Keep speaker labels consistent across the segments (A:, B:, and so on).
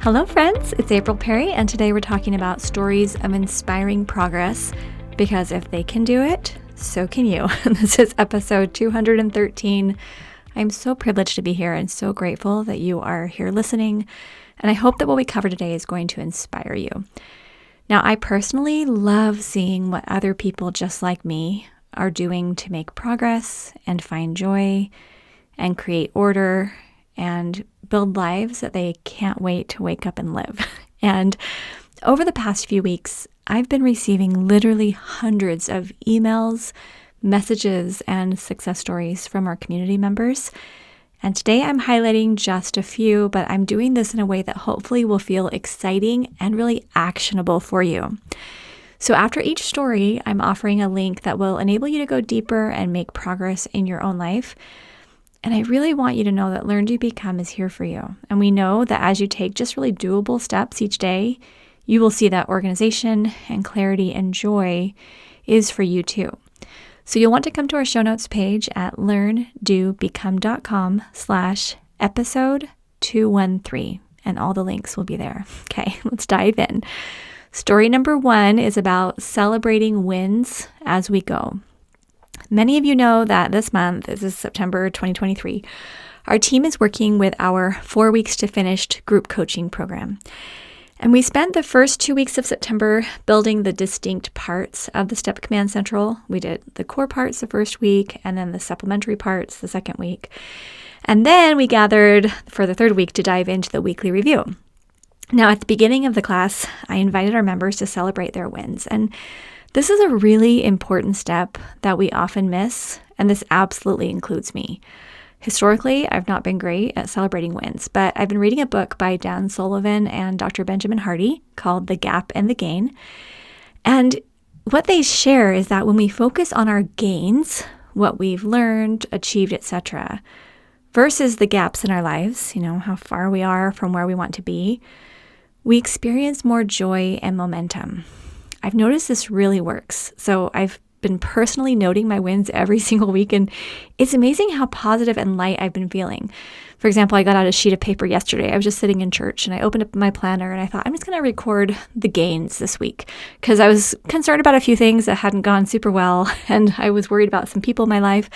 A: Hello, friends. It's April Perry, and today we're talking about stories of inspiring progress, because if they can do it, so can you. This is episode 213. I'm so privileged to be here and so grateful that you are here listening, and I hope that what we cover today is going to inspire you. Now, I personally love seeing what other people just like me are doing to make progress and find joy and create order and build lives that they can't wait to wake up and live. And over the past few weeks, I've been receiving literally hundreds of emails, messages, and success stories from our community members. And today I'm highlighting just a few, but I'm doing this in a way that hopefully will feel exciting and really actionable for you. So after each story, I'm offering a link that will enable you to go deeper and make progress in your own life. And I really want you to know that Learn to Become is here for you. And we know that as you take just really doable steps each day, you will see that organization and clarity and joy is for you too. So you'll want to come to our show notes page at learndobecome.com/episode 213, and all the links will be there. Okay, let's dive in. Story number 1 is about celebrating wins as we go. Many of you know that this month, this is September 2023, our team is working with our 4 weeks to finished group coaching program. And we spent the first 2 weeks of September building the distinct parts of the STEP Command Central. We did the core parts the first week, and then the supplementary parts the second week. And then we gathered for the third week to dive into the weekly review. Now, at the beginning of the class, I invited our members to celebrate their wins. And this is a really important step that we often miss, and this absolutely includes me. Historically, I've not been great at celebrating wins, but I've been reading a book by Dan Sullivan and Dr. Benjamin Hardy called The Gap and the Gain. And what they share is that when we focus on our gains, what we've learned, achieved, etc., versus the gaps in our lives, how far we are from where we want to be, we experience more joy and momentum. I've noticed this really works. So I've been personally noting my wins every single week, and it's amazing how positive and light I've been feeling. For example, I got out a sheet of paper yesterday. I was just sitting in church and I opened up my planner and I thought, I'm just going to record the gains this week because I was concerned about a few things that hadn't gone super well, and I was worried about some people in my life.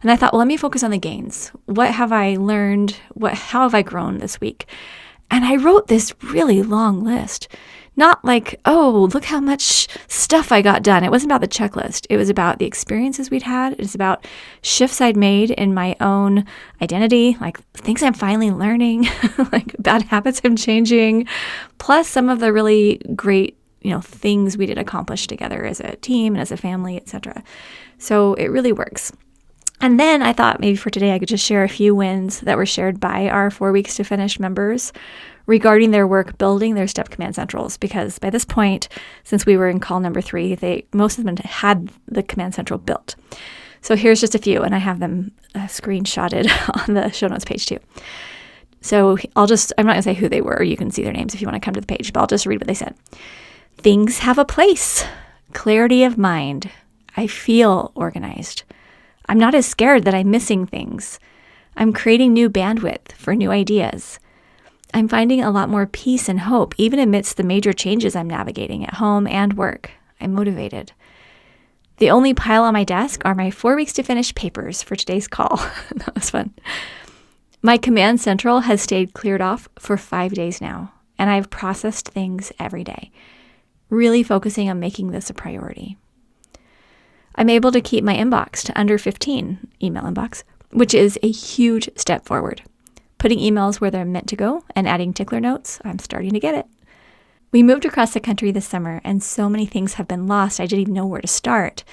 A: And I thought, well, let me focus on the gains. What have I learned? How have I grown this week? And I wrote this really long list. Not like, oh, look how much stuff I got done. It wasn't about the checklist. It was about the experiences we'd had. It's about shifts I'd made in my own identity, like things I'm finally learning, like bad habits I'm changing, plus some of the really great, things we did accomplish together as a team and as a family, etc. So it really works. And then I thought maybe for today I could just share a few wins that were shared by our 4 weeks to finish members regarding their work building their STEP Command Centrals, because by this point, since we were in call number 3, most of them had the Command Central built. So here's just a few, and I have them screenshotted on the show notes page too. So I'm not going to say who they were. You can see their names if you want to come to the page, but I'll just read what they said. Things have a place. Clarity of mind. I feel organized. I'm not as scared that I'm missing things. I'm creating new bandwidth for new ideas. I'm finding a lot more peace and hope, even amidst the major changes I'm navigating at home and work. I'm motivated. The only pile on my desk are my 4 weeks to finish papers for today's call. That was fun. My Command Central has stayed cleared off for 5 days now, and I've processed things every day, really focusing on making this a priority. I'm able to keep my inbox to under 15 email inbox, which is a huge step forward. Putting emails where they're meant to go and adding tickler notes, I'm starting to get it. We moved across the country this summer, and so many things have been lost, I didn't even know where to start.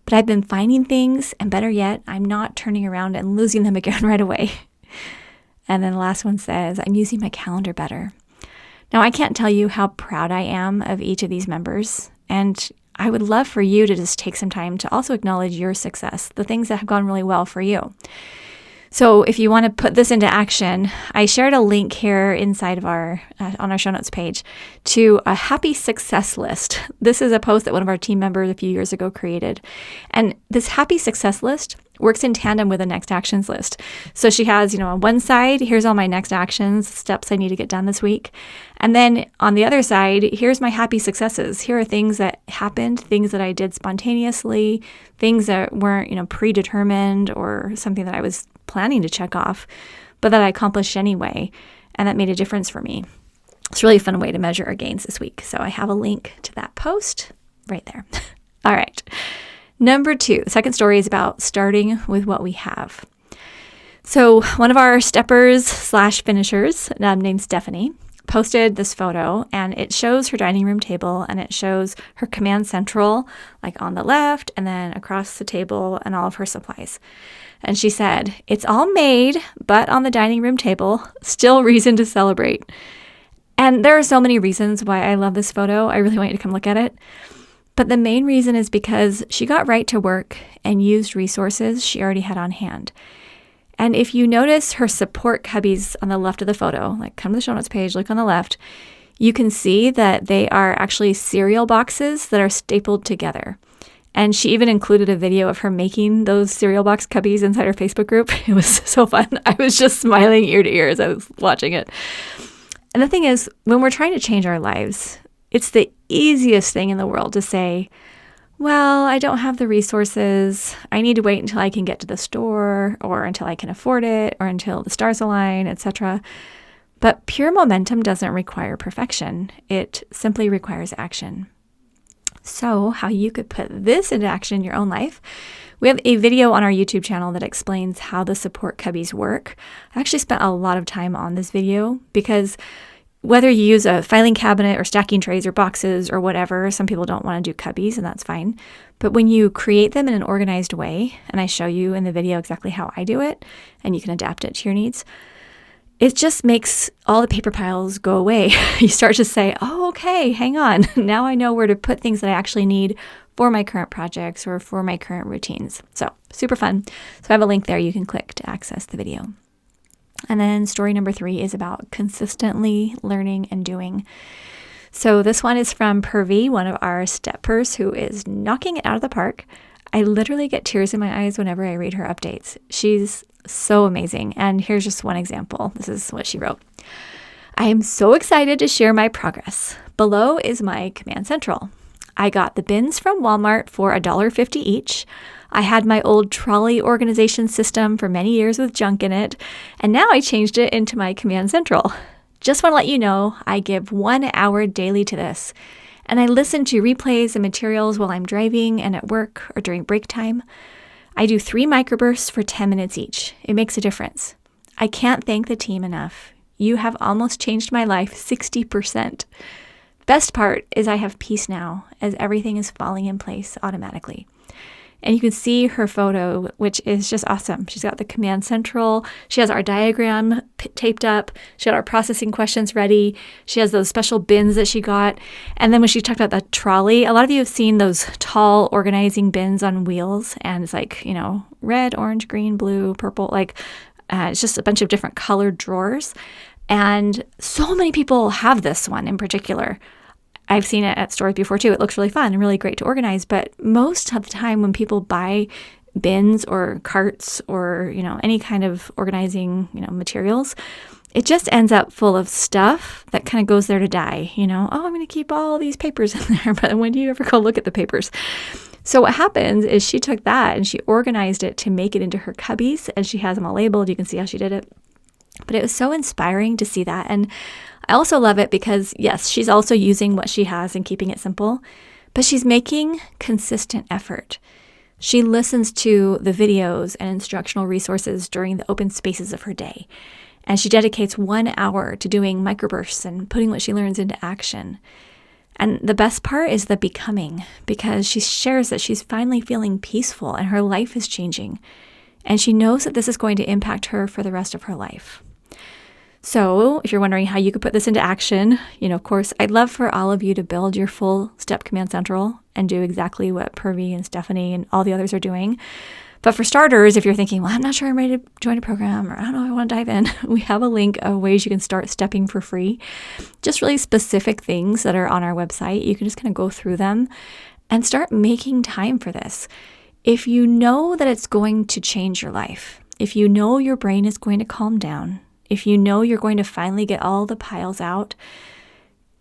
A: But I've been finding things, and better yet, I'm not turning around and losing them again right away. And then the last one says, I'm using my calendar better. Now, I can't tell you how proud I am of each of these members, and I would love for you to just take some time to also acknowledge your success, the things that have gone really well for you. So if you want to put this into action, I shared a link here inside of on our show notes page to a happy success list. This is a post that one of our team members a few years ago created. And this happy success list works in tandem with a next actions list. So she has, on one side, here's all my next actions, steps I need to get done this week. And then on the other side, here's my happy successes. Here are things that happened, things that I did spontaneously, things that weren't, predetermined or something that I was planning to check off, but that I accomplished anyway. And that made a difference for me. It's a really fun way to measure our gains this week. So I have a link to that post right there. All right. Number 2, the second story is about starting with what we have. So one of our steppers / finishers named Stephanie posted this photo, and it shows her dining room table, and it shows her command central like on the left and then across the table and all of her supplies. And she said, "It's all made, but on the dining room table, still reason to celebrate." And there are so many reasons why I love this photo. I really want you to come look at it. But the main reason is because she got right to work and used resources she already had on hand. And if you notice her support cubbies on the left of the photo, like come to the show notes page, look on the left, you can see that they are actually cereal boxes that are stapled together. And she even included a video of her making those cereal box cubbies inside her Facebook group. It was so fun. I was just smiling ear to ear as I was watching it. And the thing is, when we're trying to change our lives, it's the easiest thing in the world to say, well, I don't have the resources. I need to wait until I can get to the store or until I can afford it or until the stars align, etc. But pure momentum doesn't require perfection. It simply requires action. So how you could put this into action in your own life, we have a video on our YouTube channel that explains how the support cubbies work. I actually spent a lot of time on this video because whether you use a filing cabinet or stacking trays or boxes or whatever, some people don't want to do cubbies, and that's fine. But when you create them in an organized way, and I show you in the video exactly how I do it, and you can adapt it to your needs, it just makes all the paper piles go away. You start to say, oh, okay, hang on. Now I know where to put things that I actually need for my current projects or for my current routines. So super fun. So I have a link there you can click to access the video. And then story number 3 is about consistently learning and doing. So this one is from Purvi, one of our steppers who is knocking it out of the park. I literally get tears in my eyes whenever I read her updates. She's so amazing. And here's just one example. This is what she wrote. I am so excited to share my progress. Below is my command central. I got the bins from Walmart for $1.50 each. I had my old trolley organization system for many years with junk in it, and now I changed it into my command central. Just want to let you know, I give 1 hour daily to this, and I listen to replays and materials while I'm driving and at work or during break time. I do 3 microbursts for 10 minutes each. It makes a difference. I can't thank the team enough. You have almost changed my life 60%. Best part is I have peace now as everything is falling in place automatically. And you can see her photo, which is just awesome. She's got the command central. She has our diagram taped up. She had our processing questions ready. She has those special bins that she got. And then when she talked about the trolley, a lot of you have seen those tall organizing bins on wheels. And it's like, red, orange, green, blue, purple, it's just a bunch of different colored drawers. And so many people have this one in particular. I've seen it at stores before too. It looks really fun and really great to organize. But most of the time when people buy bins or carts or, any kind of organizing, materials, it just ends up full of stuff that kind of goes there to die. Oh, I'm going to keep all these papers in there. But when do you ever go look at the papers? So what happens is she took that and she organized it to make it into her cubbies, and she has them all labeled. You can see how she did it. But it was so inspiring to see that. And I also love it because, yes, she's also using what she has and keeping it simple, but she's making consistent effort. She listens to the videos and instructional resources during the open spaces of her day, and she dedicates 1 hour to doing microbursts and putting what she learns into action. And the best part is the becoming, because she shares that she's finally feeling peaceful and her life is changing, and she knows that this is going to impact her for the rest of her life. So if you're wondering how you could put this into action, of course, I'd love for all of you to build your full Step Command Central and do exactly what Purvi and Stephanie and all the others are doing. But for starters, if you're thinking, well, I'm not sure I'm ready to join a program, or I don't know, I want to dive in, we have a link of ways you can start stepping for free. Just really specific things that are on our website. You can just kind of go through them and start making time for this. If you know that it's going to change your life, if you know your brain is going to calm down, if you know you're going to finally get all the piles out,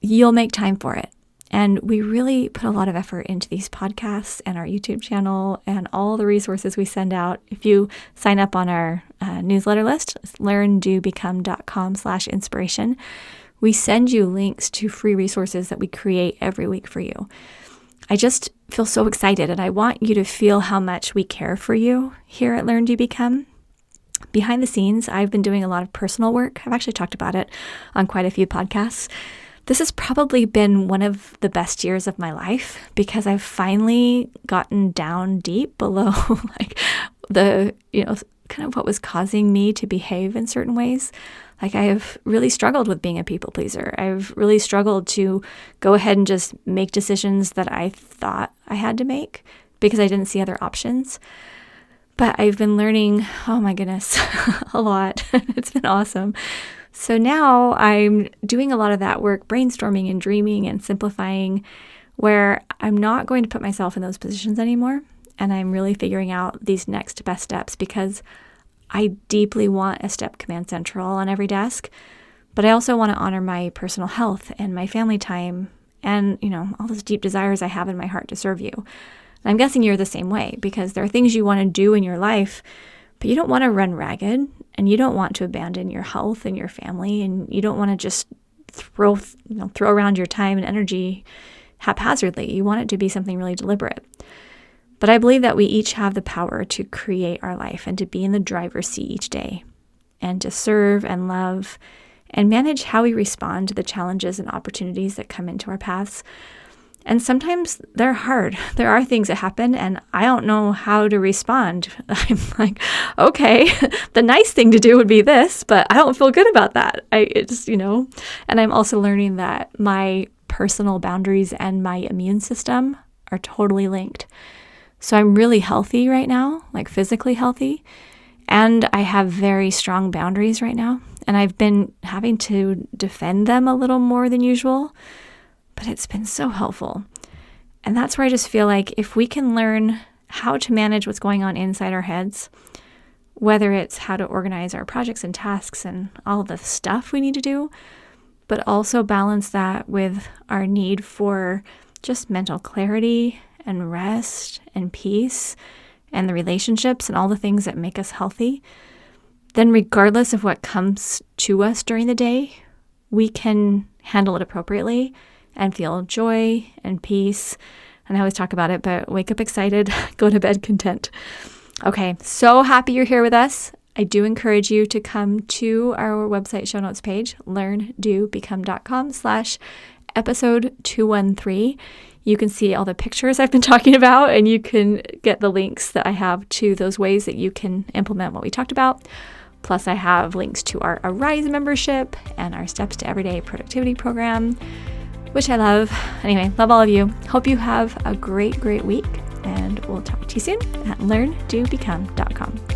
A: you'll make time for it. And we really put a lot of effort into these podcasts and our YouTube channel and all the resources we send out. If you sign up on our newsletter list, learndobecome.com/inspiration, we send you links to free resources that we create every week for you. I just feel so excited, and I want you to feel how much we care for you here at Learn, Do, Become. Behind the scenes, I've been doing a lot of personal work. I've actually talked about it on quite a few podcasts. This has probably been one of the best years of my life because I've finally gotten down deep below like the, kind of what was causing me to behave in certain ways. Like I have really struggled with being a people pleaser. I've really struggled to go ahead and just make decisions that I thought I had to make because I didn't see other options. But I've been learning, oh my goodness, a lot. It's been awesome. So now I'm doing a lot of that work, brainstorming and dreaming and simplifying, where I'm not going to put myself in those positions anymore. And I'm really figuring out these next best steps because I deeply want a STEP Command Central on every desk, but I also want to honor my personal health and my family time and, all those deep desires I have in my heart to serve you. And I'm guessing you're the same way because there are things you want to do in your life, but you don't want to run ragged and you don't want to abandon your health and your family, and you don't want to just throw around your time and energy haphazardly. You want it to be something really deliberate. But I believe that we each have the power to create our life and to be in the driver's seat each day and to serve and love and manage how we respond to the challenges and opportunities that come into our paths. And sometimes they're hard. There are things that happen and I don't know how to respond. I'm like, okay, the nice thing to do would be this, but I don't feel good about that. And I'm also learning that my personal boundaries and my immune system are totally linked. So I'm really healthy right now, like physically healthy, and I have very strong boundaries right now. And I've been having to defend them a little more than usual, but it's been so helpful. And that's where I just feel like if we can learn how to manage what's going on inside our heads, whether it's how to organize our projects and tasks and all the stuff we need to do, but also balance that with our need for just mental clarity and rest and peace and the relationships and all the things that make us healthy, then regardless of what comes to us during the day, we can handle it appropriately and feel joy and peace. And I always talk about it, but wake up excited, go to bed content. Okay, so happy you're here with us. I do encourage you to come to our website show notes page, learndobecome.com/episode 213. You can see all the pictures I've been talking about, and you can get the links that I have to those ways that you can implement what we talked about. Plus, I have links to our Arise membership and our Steps to Everyday Productivity program, which I love. Anyway, love all of you. Hope you have a great, great week, and we'll talk to you soon at learndobecome.com.